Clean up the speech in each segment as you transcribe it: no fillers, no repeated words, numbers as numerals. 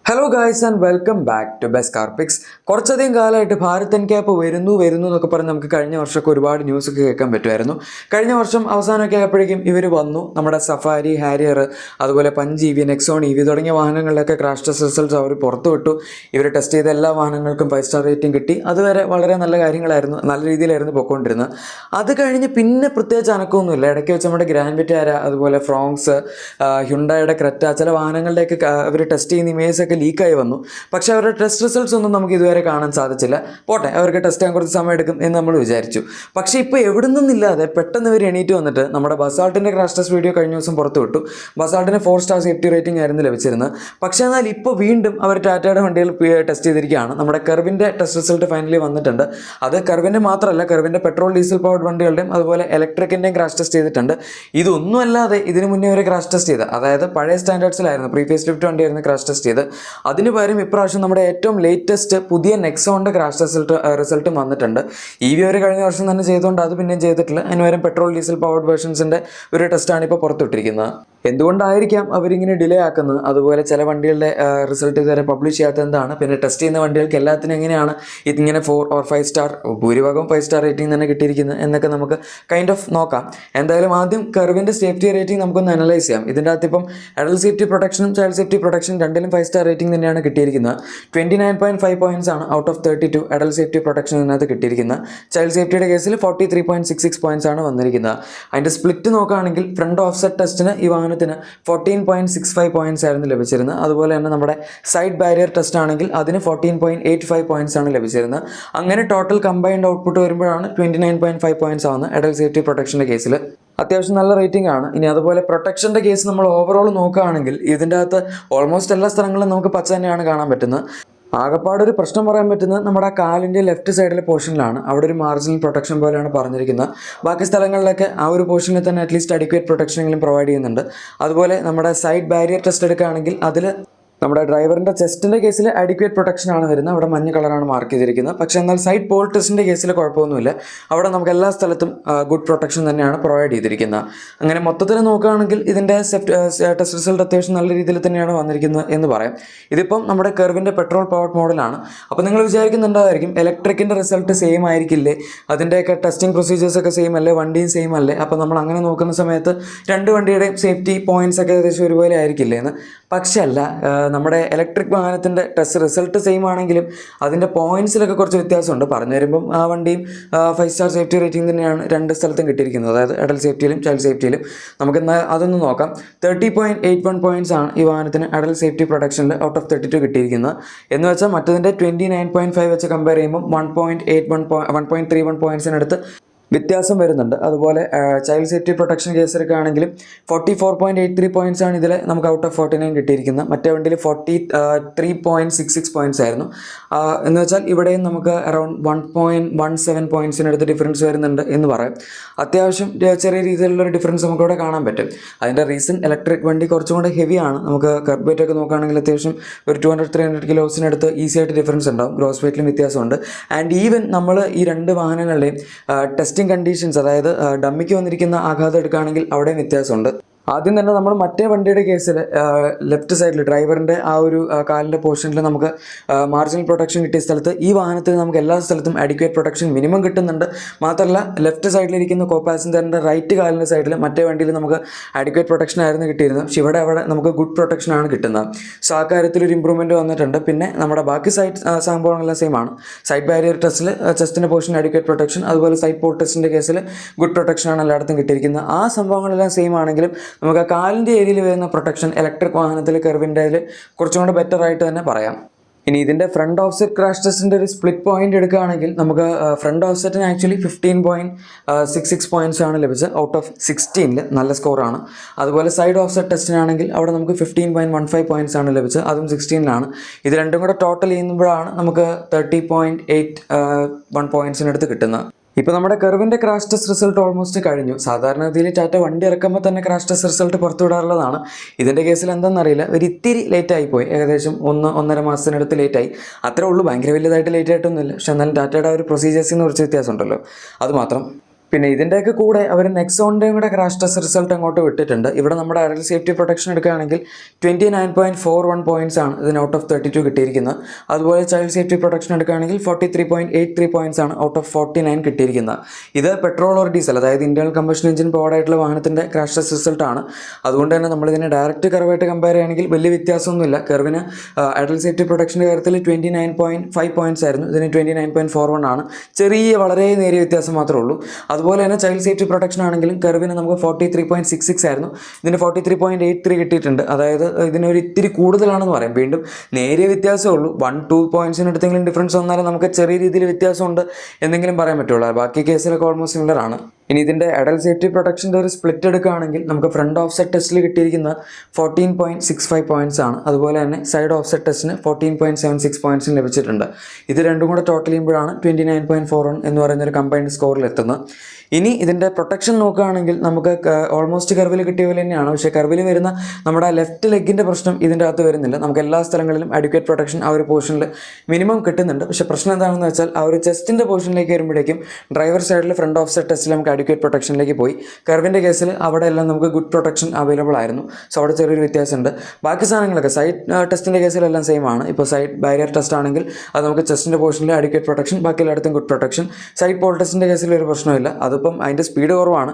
Hello guys and welcome back to best car pics. കുറച്ചധികം കാലമായിട്ട് Bharat NCAP വരുന്നു എന്നൊക്കെ പറഞ്ഞ് നമുക്ക് കഴിഞ്ഞ വർഷമൊക്കെ ഒരുപാട് ന്യൂസൊക്കെ കേൾക്കാൻ പറ്റുമായിരുന്നു. കഴിഞ്ഞ വർഷം അവസാനമൊക്കെ ആയപ്പോഴേക്കും ഇവർ വന്നു. നമ്മുടെ സഫാരി, ഹാരിയർ, അതുപോലെ പഞ്ച് EV, നെക്സോൺ EV തുടങ്ങിയ വാഹനങ്ങളിലൊക്കെ ക്രാഷ് ടെസ്റ്റ് റിസൾട്ട്സ് അവർ പുറത്തുവിട്ടു. ഇവർ ടെസ്റ്റ് ചെയ്ത എല്ലാ വാഹനങ്ങൾക്കും 5 സ്റ്റാർ റേറ്റിംഗ് കിട്ടി. അതുവരെ വളരെ നല്ല കാര്യങ്ങളായിരുന്നു, നല്ല രീതിയിലായിരുന്നു പോയിക്കൊണ്ടിരുന്നത്. അത് കഴിഞ്ഞ് പിന്നെ പ്രത്യേകിച്ച് അനക്കമൊന്നുമില്ല. ഇടയ്ക്ക് വെച്ച് നമ്മുടെ ഗ്രാൻഡ് വിറ്റാര, അതുപോലെ ഫ്രോങ്സ്, ഹ്യുണ്ടായുടെ ക്രെറ്റ, ചില വാഹനങ്ങളുടെയൊക്കെ അവർ ടെസ്റ്റ് ചെയ്യുന്ന ഇമേജൊക്കെ ലീക്കായി വന്നു. പക്ഷേ അവരുടെ ടെസ്റ്റ് റിസൾട്ട്സ് ഒന്നും നമുക്ക് ഇതുവരെ കാണാൻ സാധിച്ചില്ല. പോട്ടെ, അവർക്ക് ടെസ്റ്റ് ചെയ്യാൻ കുറച്ച് സമയം എടുക്കും എന്ന് നമ്മൾ വിചാരിച്ചു. പക്ഷേ ഇപ്പോൾ എവിടെ നിന്നില്ലാതെ പെട്ടെന്ന് ഇവർ എണീറ്റ് വന്നിട്ട് നമ്മുടെ ബസാൾട്ടിൻ്റെ ക്രാഷ് ടെസ്റ്റ് വീഡിയോ കഴിഞ്ഞ ദിവസം പുറത്തു വിട്ടു. ബസാൾട്ടിന് 4 സ്റ്റാർ സേഫ്റ്റി റേറ്റിംഗ് ആയിരുന്നു ലഭിച്ചിരുന്നത്. പക്ഷേ എന്നാൽ ഇപ്പോൾ വീണ്ടും അവർ ടാറ്റയുടെ വണ്ടികൾ ടെസ്റ്റ് ചെയ്തിരിക്കുകയാണ്. നമ്മുടെ കർവിൻ്റെ ടെസ്റ്റ് റിസൾട്ട് ഫൈനലി വന്നിട്ടുണ്ട്. അത് കർവിൻ്റെ മാത്രമല്ല, കർവിൻ്റെ പെട്രോൾ ഡീസൽ പവർഡ് വണ്ടികളുടെയും അതുപോലെ ഇലക്ട്രിക്കിൻ്റെയും ക്രാഷ് ടെസ്റ്റ് ചെയ്തിട്ടുണ്ട്. ഇതൊന്നുമല്ലാതെ ഇതിന് മുന്നേ അവർ ക്രാഷ് ടെസ്റ്റ് ചെയ്ത്, അതായത് പഴയ സ്റ്റാൻഡേർഡ്സിലായിരുന്നു, പ്രീവിയസ് ലിഫ്റ്റ് വണ്ടിയായിരുന്നു ക്രാഷ് ടെസ്റ്റ് ചെയ്ത്. അതിന് പകരം ഇപ്രാവശ്യം നമ്മുടെ ഏറ്റവും ലേറ്റസ്റ്റ് പുതിയ നെക്സോണിൻ്റെ ക്രാഷ് റിസൾട്ടും വന്നിട്ടുണ്ട്. EV ഒരു കഴിഞ്ഞ വർഷം തന്നെ ചെയ്തുകൊണ്ട് അത് പിന്നെയും ചെയ്തിട്ടില്ല. അതിന് പകരം പെട്രോൾ ഡീസൽ പവർഡ് വേർഷൻസിൻ്റെ ഒരു ടെസ്റ്റാണ് ഇപ്പോൾ പുറത്തുവിട്ടിരിക്കുന്നത്. എന്തുകൊണ്ടായിരിക്കാം അവരിങ്ങനെ ഡിലേ ആക്കുന്നത്? അതുപോലെ ചില വണ്ടികളുടെ റിസൾട്ട് ഇതുവരെ പബ്ലിഷ് ചെയ്യാത്തത് എന്താണ്? പിന്നെ ടെസ്റ്റ് ചെയ്യുന്ന വണ്ടികൾക്ക് എല്ലാത്തിനും എങ്ങനെയാണ് ഇതിങ്ങനെ 4 or 5 സ്റ്റാർ, ഭൂരിഭാഗം 5 സ്റ്റാർ റേറ്റിംഗ് തന്നെ കിട്ടിയിരിക്കുന്നത് എന്നൊക്കെ നമുക്ക് കൈൻഡ് ഓഫ് നോക്കാം. എന്തായാലും ആദ്യം കർവിൻ്റെ സേഫ്റ്റി റേറ്റിംഗ് നമുക്കൊന്ന് അനലൈസ് ചെയ്യാം. ഇതിൻ്റെ അകത്ത് ഇപ്പം അഡൽട്ട് സേഫ്റ്റി പ്രൊട്ടക്ഷനും ചൈൽഡ് സേഫ്റ്റി പ്രൊട്ടക്ഷൻ രണ്ടിലും 5 സ്റ്റാർ റേറ്റിംഗ് തന്നെയാണ് കിട്ടിയിരിക്കുന്നത്. 29.5 പോയിന്റ്സ് ആണ് out of 32 adult safety protection ഇതിനകത്ത് കിട്ടിയിരിക്കുന്നത്. ചൈൽഡ് സേഫ്റ്റിയുടെ കേസിൽ 43.66 പോയിന്റ്സ് ആണ് വന്നിരിക്കുന്നത്. അതിൻ്റെ സ്പ്ലിറ്റ് നോക്കുകയാണെങ്കിൽ ഫ്രണ്ട് ഓഫ്സെറ്റ് ടെസ്റ്റിന് ഈ വാഹനത്തിന് 14.65 പോയിന്റ്സ് ആയിരുന്നു ലഭിച്ചിരുന്നത്. അതുപോലെ തന്നെ നമ്മുടെ സൈഡ് ബാരിയർ ടെസ്റ്റ് ആണെങ്കിൽ അതിന് 14.85 പോയിന്റ്സ് ആണ് ലഭിച്ചിരുന്നത്. അങ്ങനെ ടോട്ടൽ കമ്പൈൻഡ് ഔട്ട്പുട്ട് വരുമ്പോഴാണ് 29.5 പോയിന്റ്സ് ആവുന്നത് അഡൽട്ട് സേഫ്റ്റി പ്രൊട്ടക്ഷൻ്റെ കേസിൽ. അത്യാവശ്യം നല്ല റേറ്റിംഗ് ആണ്. ഇനി അതുപോലെ പ്രൊട്ടക്ഷൻ്റെ കേസ് നമ്മൾ ഓവറോൾ നോക്കുകയാണെങ്കിൽ ഇതിൻ്റെ അകത്ത് ഓൾമോസ്റ്റ് എല്ലാ സ്ഥലങ്ങളിലും നമുക്ക് പച്ച തന്നെയാണ് കാണാൻ പറ്റുന്നത്. ആകെപ്പാടൊരു പ്രശ്നം പറയാൻ പറ്റുന്നത് നമ്മുടെ കാലിൻ്റെ ലെഫ്റ്റ് സൈഡിലെ പോർഷനിലാണ്. അവിടെ ഒരു മാർജിനൽ പ്രൊട്ടക്ഷൻ പോലെയാണ് പറഞ്ഞിരിക്കുന്നത്. ബാക്കി സ്ഥലങ്ങളിലൊക്കെ ആ ഒരു പോർഷനിൽ തന്നെ അറ്റ്ലീസ്റ്റ് അഡിക്വേറ്റ് പ്രൊട്ടക്ഷനെങ്കിലും പ്രൊവൈഡ് ചെയ്യുന്നുണ്ട്. അതുപോലെ നമ്മുടെ സൈഡ് ബാരിയർ ടെസ്റ്റ് എടുക്കുകയാണെങ്കിൽ അതിൽ നമ്മുടെ ഡ്രൈവറിൻ്റെ ചെസ്റ്റിൻ്റെ കേസിൽ അഡിക്വേറ്റ് പ്രൊട്ടക്ഷൻ ആണ് വരുന്നത്. അവിടെ മഞ്ഞ കളറാണ് മാർക്ക് ചെയ്തിരിക്കുന്നത്. പക്ഷേ എന്നാൽ സൈഡ് പോൾ ടെസ്റ്റിൻ്റെ കേസിൽ കുഴപ്പമൊന്നുമില്ല. അവിടെ നമുക്ക് എല്ലാ സ്ഥലത്തും ഗുഡ് പ്രൊട്ടക്ഷൻ തന്നെയാണ് പ്രൊവൈഡ് ചെയ്തിരിക്കുന്നത്. അങ്ങനെ മൊത്തത്തിൽ നോക്കുകയാണെങ്കിൽ ഇതിൻ്റെ ടെസ്റ്റ് റിസൾട്ട് അത്യാവശ്യം നല്ല രീതിയിൽ തന്നെയാണ് വന്നിരിക്കുന്നത് എന്ന് പറയാം. ഇതിപ്പം നമ്മുടെ കർവിൻ്റെ പെട്രോൾ പവർഡ് മോഡലാണ്. അപ്പോൾ നിങ്ങൾ വിചാരിക്കുന്നുണ്ടായിരിക്കും ഇലക്ട്രിക്കിൻ്റെ റിസൾട്ട് സെയിം ആയിരിക്കില്ലേ, അതിൻ്റെയൊക്കെ ടെസ്റ്റിംഗ് പ്രൊസീജിയേഴ്സൊക്കെ സെയിം അല്ലേ, വണ്ടിയും സെയിം അല്ലേ, അപ്പോൾ നമ്മൾ അങ്ങനെ നോക്കുന്ന സമയത്ത് രണ്ട് വണ്ടിയുടെയും സേഫ്റ്റി പോയിൻറ്റ്സ് ഒക്കെ ഏകദേശം ഒരുപോലെ ആയിരിക്കില്ലേ എന്ന്. പക്ഷേ അല്ല, നമ്മുടെ ഇലക്ട്രിക് വാഹനത്തിൻ്റെ ടെസ്റ്റ് റിസൾട്ട് സെയിം ആണെങ്കിലും അതിൻ്റെ പോയിൻറ്റ്സിലൊക്കെ കുറച്ച് വ്യത്യാസമുണ്ട്. പറഞ്ഞു വരുമ്പം ആ വണ്ടിയും 5 സ്റ്റാർ സേഫ്റ്റി റേറ്റിംഗ് തന്നെയാണ് രണ്ട് സ്ഥലത്തും കിട്ടിയിരിക്കുന്നത്, അതായത് അഡൽട്ട് സേഫ്റ്റിയിലും ചൈൽഡ് സേഫ്റ്റിയിലും. നമുക്കെന്നാൽ അതൊന്ന് നോക്കാം. 30.81 പോയിൻറ്റ്സ് ആണ് ഈ വാഹനത്തിന് അഡൽട്ട് സേഫ്റ്റി പ്രൊട്ടക്ഷനിൽ ഔട്ട് ഓഫ് 32 കിട്ടിയിരിക്കുന്നത്. എന്ന് വെച്ചാൽ മറ്റതിൻ്റെ 29.5 വെച്ച് കമ്പയർ ചെയ്യുമ്പോൾ 1.31 പോയിൻറ്റ്സിനടുത്ത് വ്യത്യാസം വരുന്നുണ്ട്. അതുപോലെ ചൈൽഡ് സേഫ്റ്റി പ്രൊട്ടക്ഷൻ കേസൊക്കെ ആണെങ്കിലും 44.83 പോയിൻറ്റ്സ് ആണ് ഇതിൽ നമുക്ക് ഔട്ട് ഓഫ് 49 കിട്ടിയിരിക്കുന്നത്. മറ്റേ വണ്ടിയിൽ 43.66 പോയിൻറ്റ്സ് ആയിരുന്നു. എന്ന് വെച്ചാൽ ഇവിടെയും നമുക്ക് അറൗണ്ട് 1.17 പോയിൻറ്റ്സിനടുത്ത് ഡിഫറൻസ് വരുന്നുണ്ട് എന്ന് പറയാം. അത്യാവശ്യം ചെറിയ രീതിയിലുള്ളൊരു ഡിഫറൻസ് നമുക്കിവിടെ കാണാൻ പറ്റും. അതിൻ്റെ റീസൺ ഇലക്ട്രിക് വണ്ടി കുറച്ചും കൂടെ ഹെവിയാണ്. നമുക്ക് കർബ് വെയിറ്റ് ഒക്കെ നോക്കുകയാണെങ്കിൽ അത്യാവശ്യം ഒരു 200-300 കിലോസിനടുത്ത് ഈസി ആയിട്ട് ഡിഫറൻസ് ഉണ്ടാവും. ഗ്രോസ് വെയിറ്റിലും വ്യത്യാസമുണ്ട്. ആൻഡ് ഈവൻ നമ്മൾ ഈ രണ്ട് വാഹനങ്ങളുടെയും ടെസ്റ്റിംഗ് കണ്ടീഷൻസ്, അതായത് ഡമ്മിക്ക് വന്നിരിക്കുന്ന ആഘാതം എടുക്കുകയാണെങ്കിൽ അവിടെയും വ്യത്യാസമുണ്ട്. ആദ്യം തന്നെ നമ്മൾ മറ്റേ വണ്ടിയുടെ കേസിൽ ലെഫ്റ്റ് സൈഡിൽ ഡ്രൈവറിൻ്റെ ആ ഒരു കാലിൻ്റെ പോർഷനിൽ നമുക്ക് മാർജിനൽ പ്രൊട്ടക്ഷൻ കിട്ടിയ സ്ഥലത്ത് ഈ വാഹനത്തിൽ നമുക്ക് എല്ലാ സ്ഥലത്തും അഡിക്വേറ്റ് പ്രൊട്ടക്ഷൻ മിനിമം കിട്ടുന്നുണ്ട്. മാത്രമല്ല ലെഫ്റ്റ് സൈഡിലിരിക്കുന്ന കോ പാസഞ്ചറിൻ്റെ റൈറ്റ് കാലിൻ്റെ സൈഡിൽ മറ്റേ വണ്ടിയിൽ നമുക്ക് അഡിക്വേറ്റ് പ്രൊട്ടക്ഷൻ ആയിരുന്നു കിട്ടിയിരുന്നത്. പക്ഷേ അവിടെ നമുക്ക് ഗുഡ് പ്രൊട്ടക്ഷനാണ് കിട്ടുന്നത്. സോ ആ കാര്യത്തിലൊരു ഇമ്പ്രൂവ്മെൻറ്റ് വന്നിട്ടുണ്ട്. പിന്നെ നമ്മുടെ ബാക്കി സൈഡ് സംഭവങ്ങളെല്ലാം സെയിം ആണ്. സൈഡ് ബാരിയർ ടെസ്റ്റിൽ ചെസ്റ്റിൻ്റെ പോർഷൻ അഡിക്വേറ്റ് പ്രൊട്ടക്ഷൻ, അതുപോലെ സൈഡ് പോർട്ട് ടെസ്റ്റിൻ്റെ കേസിൽ ഗുഡ് പ്രൊട്ടക്ഷനാണ് എല്ലായിടത്തും കിട്ടിയിരിക്കുന്നത്. ആ സംഭവങ്ങളെല്ലാം സെയിം ആണെങ്കിലും നമുക്ക് കാലിൻ്റെ ഏരിയയിൽ വരുന്ന പ്രൊട്ടക്ഷൻ ഇലക്ട്രിക് വാഹനത്തിൽ കർവിൻ്റെ കുറച്ചും കൂടെ ബെറ്റർ ആയിട്ട് തന്നെ പറയാം. ഇനി ഇതിൻ്റെ ഫ്രണ്ട് ഓഫ്സെറ്റ് ക്രാഷ് ടെസ്റ്റിൻ്റെ ഒരു സ്പ്ലിറ്റ് പോയിന്റ് എടുക്കുകയാണെങ്കിൽ നമുക്ക് ഫ്രണ്ട് ഓഫ്സെറ്റിന് ആക്ച്വലി 15.66 പോയിൻറ്റ്സ് ആണ് ലഭിച്ചത് ഔട്ട് ഓഫ് 16. നല്ല സ്കോറാണ്. അതുപോലെ സൈഡ് ഓഫ്സെറ്റ് ടെസ്റ്റിനാണെങ്കിൽ അവിടെ നമുക്ക് 15.15 പോയിൻറ്റ്സ് ആണ് ലഭിച്ചത്, അതും 16-ലാണ്. ഇത് രണ്ടും കൂടെ ടോട്ടൽ ചെയ്യുമ്പോഴാണ് നമുക്ക് 30.81 പോയിൻറ്റ്സിനടുത്ത് കിട്ടുന്നത്. ഇപ്പോൾ നമ്മുടെ കർവിൻ്റെ ക്രാഷ് ടെസ്റ്റ് റിസൾട്ട് ഓൾമോസ്റ്റ് കഴിഞ്ഞു. സാധാരണഗതിയിൽ ടാറ്റ വണ്ടി ഇറക്കുമ്പോൾ തന്നെ ക്രാഷ് ടെസ്റ്റ് റിസൾട്ട് പുറത്തുവിടാറുള്ളതാണ്. ഇതിൻ്റെ കേസിൽ എന്താണെന്നറിയില്ല, ഒരു ഇത്തിരി ലേറ്റായി പോയി. ഏകദേശം 1-1.5 മാസത്തിനടുത്ത് ലേറ്റായി. അത്രേ ഉള്ളൂ, ഭയങ്കര വലിയതായിട്ട് ലേറ്റ് ആയിട്ടൊന്നുമില്ല. പക്ഷെ എന്നാലും ടാറ്റയുടെ ഒരു പ്രൊസീജിയേഴ്സിന് കുറച്ച് വ്യത്യാസം ഉണ്ടല്ലോ, അതുമാത്രം. പിന്നെ ഇതിൻ്റെയൊക്കെ കൂടെ അവർ നെക്സോണിൻ്റെയും കൂടെ ക്രാഷ് ടെസ്റ്റ് റിസൾട്ട് അങ്ങോട്ട് വിട്ടിട്ടുണ്ട്. ഇവിടെ നമ്മുടെ അഡൽട്ട് സേഫ്റ്റി പ്രൊട്ടക്ഷൻ എടുക്കുകയാണെങ്കിൽ 29.41 പോയിന്റ്സ് ആണ് ഇതിന് ഔട്ട് ഓഫ് 32 കിട്ടിയിരിക്കുന്നത്. അതുപോലെ ചൈൽഡ് സേഫ്റ്റി പ്രൊട്ടക്ഷൻ എടുക്കുകയാണെങ്കിൽ 43.83 പോയിന്റ്സ് ആണ് ഔട്ട് ഓഫ് 49 കിട്ടിയിരിക്കുന്നത്. ഇത് പെട്രോൾ ഓർ ഡീസൽ, അതായത് ഇന്റേണൽ കമ്പഷൻ എഞ്ചിൻ പവർഡ് ആയിട്ടുള്ള വാഹനത്തിൻ്റെ ക്രാഷ് ടെസ്റ്റ് റിസൾട്ട് ആണ്. അതുകൊണ്ട് തന്നെ നമ്മളിതിനെ ഡയറക്റ്റ് കർവായിട്ട് കമ്പയർ ചെയ്യുകയാണെങ്കിൽ വലിയ വ്യത്യാസമൊന്നുമില്ല. കർവിന് അഡൽട്ട് സേഫ്റ്റി പ്രൊട്ടക്ഷൻ്റെ കാര്യത്തിൽ 29.5 പോയിന്റ്സ് ആയിരുന്നു, ഇതിന് 29.41 ആണ്. ചെറിയ വളരെ നേരിയ വ്യത്യാസം മാത്രമേ ഉള്ളൂ. അതുപോലെ തന്നെ ചൈൽഡ് സേഫ്റ്റി പ്രൊട്ടക്ഷൻ ആണെങ്കിലും കർവിന് നമുക്ക് 43.66 ആയിരുന്നു, ഇതിന് 43.83 കിട്ടിയിട്ടുണ്ട്. അതായത് ഇതിനൊരു ഇത്തിരി കൂടുതലാണെന്ന് പറയാം. വീണ്ടും നേരിയ വ്യത്യാസമേ ഉള്ളൂ. 1-2 പോയിന്റ്സിന് എടുത്തെങ്കിലും ഡിഫറൻസ് വന്നാലും നമുക്ക് ചെറിയ രീതിയിൽ വ്യത്യാസമുണ്ട് എന്തെങ്കിലും പറയാൻ പറ്റുള്ളൂ. ബാക്കി കേസിലൊക്കെ ഓൾമോസ്റ്റ് സിമിലർ ആണ്. ഇനി ഇതിൻ്റെ അഡൽട്ട് സേഫ്റ്റി പ്രൊട്ടക്ഷൻ്റെ ഒരു സ്പ്ലിറ്റ് എടുക്കുകയാണെങ്കിൽ നമുക്ക് ഫ്രണ്ട് ഓഫ്സെറ്റ് ടെസ്റ്റിൽ കിട്ടിയിരിക്കുന്ന 14.65 പോയിന്റ്സ് ആണ്. അതുപോലെ തന്നെ സൈഡ് ഓഫ്സെറ്റ് ടെസ്റ്റിന് 14.76 പോയിന്റ്സും ലഭിച്ചിട്ടുണ്ട്. ഇത് രണ്ടും കൂടെ ടോട്ടൽ ചെയ്യുമ്പോഴാണ് 29.41 എന്ന് പറയുന്ന ഒരു കമ്പൈൻഡ് സ്കോറിൽ എത്തുന്നത്. ഇനി ഇതിൻ്റെ പ്രൊട്ടക്ഷൻ നോക്കുകയാണെങ്കിൽ നമുക്ക് ഓൾമോസ്റ്റ് കർവിൽ കിട്ടിയ പോലെ തന്നെയാണ്. പക്ഷേ കർവിൽ വരുന്ന നമ്മുടെ ലെഫ്റ്റ് ലെഗിൻ്റെ പ്രശ്നം ഇതിൻ്റെ അകത്ത് വരുന്നില്ല. നമുക്ക് എല്ലാ സ്ഥലങ്ങളിലും അഡ്വക്കേറ്റ് പ്രൊട്ടക്ഷൻ ആ ഒരു പോർഷനിൽ മിനിമം കിട്ടുന്നുണ്ട്. പക്ഷേ പ്രശ്നം എന്താണെന്ന് വെച്ചാൽ ആ ഒരു ചെസ്റ്റിൻ്റെ പോർഷനിലേക്ക് വരുമ്പോഴേക്കും ഡ്രൈവർ സൈഡിൽ ഫ്രണ്ട് ഓഫ്സെറ്റ് ടെസ്റ്റിൽ നമുക്ക് അഡ്വക്കേറ്റ് പ്രൊട്ടക്ഷനിലേക്ക് പോയി. കർവിൻ്റെ കേസിൽ അവിടെ എല്ലാം നമുക്ക് ഗുഡ് പ്രൊട്ടക്ഷൻ അവൈലബിൾ ആയിരുന്നു. സോ അവിടെ ചെറിയൊരു വ്യത്യാസമുണ്ട്. ബാക്കി സാധനങ്ങളൊക്കെ സൈഡ് ടെസ്റ്റിൻ്റെ കേസിലെല്ലാം സെയിം ആണ്. ഇപ്പോൾ സൈഡ് ബാരിയർ ടെസ്റ്റ് ആണെങ്കിൽ അത് നമുക്ക് ചെസ്റ്റിൻ്റെ പോർഷനിൽ അഡ്വക്കേറ്റ് പ്രൊട്ടക്ഷൻ, ബാക്കി എല്ലായിടത്തും ഗുഡ് പ്രൊട്ടക്ഷൻ. സൈഡ് പോൾ ടെസ്റ്റിൻ്റെ കേസിൽ ഒരു പ്രശ്നമില്ല. അതിപ്പം അതിൻ്റെ സ്പീഡ് കുറവാണ്,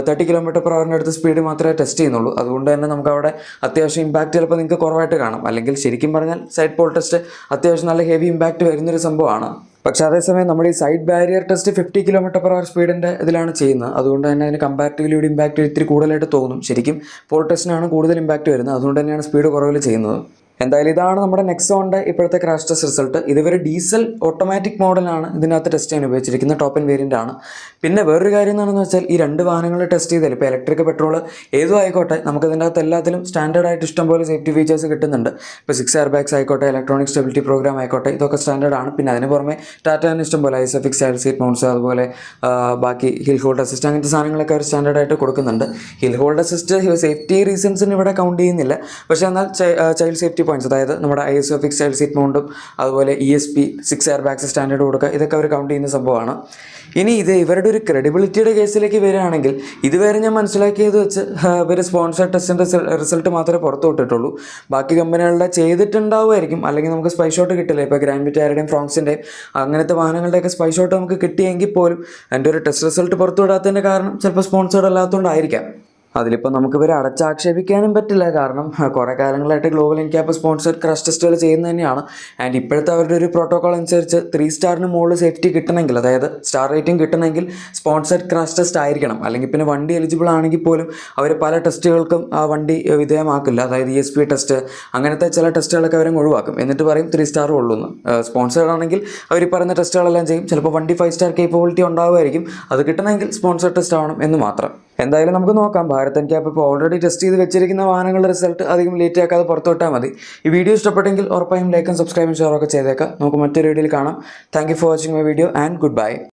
30 km/h അടുത്ത് സ്പീഡ് മാത്രമേ ടെസ്റ്റ് ചെയ്യുന്നുള്ളൂ. അതുകൊണ്ട് തന്നെ നമുക്ക് അവിടെ അത്യാവശ്യം ഇമ്പാക്റ്റ് ചിലപ്പോൾ നിങ്ങൾക്ക് കുറവായിട്ട് കാണാം. അല്ലെങ്കിൽ ശരിക്കും പറഞ്ഞാൽ സൈഡ് പോൾ ടെസ്റ്റ് അത്യാവശ്യം നല്ല ഹെവി ഇമ്പാക്റ്റ് വരുന്നൊരു സംഭവമാണ്. പക്ഷേ അതേസമയം നമ്മൾ ഈ സൈഡ് ബാരിയർ ടെസ്റ്റ് 50 km/h സ്പീഡിൻ്റെ ഇതിലാണ് ചെയ്യുന്നത്. അതുകൊണ്ട് തന്നെ അതിന് കമ്പാരിറ്റീവ്ലി ഇമ്പാക്റ്റ് ഇത്തിരി കൂടുതലായിട്ട് തോന്നും. ശരിക്കും പോൾ ടെസ്റ്റിനാണ് കൂടുതൽ ഇമ്പാക്റ്റ് വരുന്നത്. അതുകൊണ്ട് തന്നെയാണ് സ്പീഡ് കുറവിൽ ചെയ്യുന്നത്. എന്തായാലും ഇതാണ് നമ്മുടെ നെക്സോണിൻ്റെ ഇപ്പോഴത്തെ ക്രാഷ് ടെസ്റ്റ് റിസൾട്ട്. ഇതുവരെ ഡീസൽ ഓട്ടോമാറ്റിക് മോഡലാണ് ഇതിനകത്ത് ടെസ്റ്റ് ചെയ്യാൻ ഉപയോഗിച്ചിരിക്കുന്നത്, ടോപ്പ് ആൻഡ് വേരിയൻ്റ് ആണ്. പിന്നെ വേറൊരു കാര്യം എന്താണെന്ന് വെച്ചാൽ ഈ രണ്ട് വാഹനങ്ങൾ ടെസ്റ്റ് ചെയ്താൽ ഇപ്പോൾ ഇലക്ട്രിക് പെട്രോൾ ഏതും ആയിക്കോട്ടെ നമുക്ക് ഇതിൻ്റെ അകത്ത് എല്ലാത്തിലും സ്റ്റാൻഡേർഡായിട്ട് ഇഷ്ടംപോലെ സേഫ്റ്റി ഫീച്ചേഴ്സ് കിട്ടുന്നുണ്ട്. ഇപ്പോൾ 6 എയർ ബാഗ്സ് ആയിക്കോട്ടെ, ഇലക്ട്രോണിക് സ്റ്റെബിലിറ്റി പ്രോഗ്രാം ആയിക്കോട്ടെ, ഇതൊക്കെ സ്റ്റാൻഡേർഡാണ്. പിന്നെ അതിന് പുറമെ ടാറ്റാന് ഇഷ്ടംപോലെ ഐസഫിക്സ് ചൈൽഡ് സീറ്റ് മൗണ്ട്സ്, അതുപോലെ ബാക്കി ഹിൽ ഹോൾഡ് അസിസ്റ്റ്, അങ്ങനത്തെ സാധനങ്ങളൊക്കെ അവർ സ്റ്റാൻഡേർഡായിട്ട് കൊടുക്കുന്നുണ്ട്. ഹിൽ ഹോൾഡ് അസിസ്റ്റ് സേഫ്റ്റി റീസൺസിന് ഇവിടെ കൗണ്ട് ചെയ്യുന്നില്ല. പക്ഷേ എന്നാൽ ചൈൽഡ് സേഫ്റ്റി പോയിന്റ്സ്, അതായത് നമ്മുടെ ഐസോഫിക്സ് ചൈൽഡ് സീറ്റ് മൗണ്ടും അതുപോലെ ESP 6 എയർ ബാഗ്സ് സ്റ്റാൻഡേർഡ് കൊടുക്കുക, ഇതൊക്കെ അവർ കൗണ്ട് ചെയ്യുന്ന സംഭവമാണ്. ഇനി ഇത് ഇവരുടെ ഒരു ക്രെഡിബിലിറ്റിയുടെ കേസിലേക്ക് വരികയാണെങ്കിൽ ഇതുവരെ ഞാൻ മനസ്സിലാക്കിയത് വെച്ച് ഇവർ സ്പോൺസർ ടെസ്റ്റിൻ്റെ റിസൾട്ട് മാത്രമേ പുറത്തു വിട്ടിട്ടുള്ളൂ. ബാക്കി കമ്പനികളുടെ ചെയ്തിട്ടുണ്ടാവുമായിരിക്കും, അല്ലെങ്കിൽ നമുക്ക് സ്പൈ ഷോട്ട് കിട്ടില്ല. ഇപ്പോൾ ഗ്രാൻഡ് വിറ്റാരയുടെയും ഫ്രോങ്സിൻ്റെയും അങ്ങനത്തെ വാഹനങ്ങളുടെയൊക്കെ സ്പൈ ഷോട്ട് നമുക്ക് കിട്ടിയെങ്കിൽ പോലും അതിൻ്റെ ഒരു ടെസ്റ്റ് റിസൾട്ട് പുറത്തു വിടാത്തതിൻ്റെ കാരണം ചിലപ്പോൾ സ്പോൺസേർഡ് അല്ലാത്തതുകൊണ്ടായിരിക്കാം. അതിലിപ്പോൾ നമുക്ക് ഇവരെ അടച്ചാക്ഷേപിക്കാനും പറ്റില്ല. കാരണം കുറേ കാലങ്ങളായിട്ട് ഗ്ലോബൽ എൻക്യാപ്പ് സ്പോൺസർഡ് ക്രാഷ് ടെസ്റ്റുകൾ ചെയ്യുന്നത് തന്നെയാണ്. ആൻഡ് ഇപ്പോഴത്തെ അവരുടെ ഒരു പ്രോട്ടോകോൾ അനുസരിച്ച് 3 സ്റ്റാറിന് മുകളിൽ സേഫ്റ്റി കിട്ടണമെങ്കിൽ, അതായത് സ്റ്റാർ റേറ്റിംഗ് കിട്ടണമെങ്കിൽ സ്പോൺസർഡ് ക്രാഷ് ടെസ്റ്റ് ആയിരിക്കണം. അല്ലെങ്കിൽ പിന്നെ വണ്ടി എലിജിബിൾ ആണെങ്കിൽ പോലും അവർ പല ടെസ്റ്റുകൾക്കും ആ വണ്ടി വിധേയമാക്കില്ല. അതായത് ESP ടെസ്റ്റ്, അങ്ങനത്തെ ചില ടെസ്റ്റുകളൊക്കെ അവരും ഒഴിവാക്കും. എന്നിട്ട് പറയും 3 സ്റ്റാർ ഉള്ളൂ എന്ന്. സ്പോൺസേർഡ് ആണെങ്കിൽ അവർ ഈ പറയുന്ന ടെസ്റ്റുകളെല്ലാം ചെയ്യും. ചിലപ്പോൾ വണ്ടി 5 സ്റ്റാർ കേപ്പബിലിറ്റി ഉണ്ടാവുമായിരിക്കും. അത് കിട്ടണമെങ്കിൽ സ്പോൺസർഡ് ടെസ്റ്റ് ആവണം എന്ന് മാത്രം. എന്തായാലും നമുക്ക് നോക്കാം. ഭാരത് NCAP ഇപ്പോൾ ഓൾറെഡി ടെസ്റ്റ് ചെയ്ത് വെച്ചിരിക്കുന്ന വാഹനങ്ങളുടെ റിസൾട്ട് അധികം ലേറ്റ് ആക്കാതെ പുറത്തുവിട്ടാൽ മതി. ഈ വീഡിയോ ഇഷ്ടപ്പെട്ടെങ്കിൽ ഉറപ്പായും ലൈക്കും സബ്സ്ക്രൈബും ഷെയറൊക്കെ ചെയ്തേക്കാം. നമുക്ക് മറ്റൊരു വീഡിയോയിൽ കാണാം. Thank you for watching my video and good bye.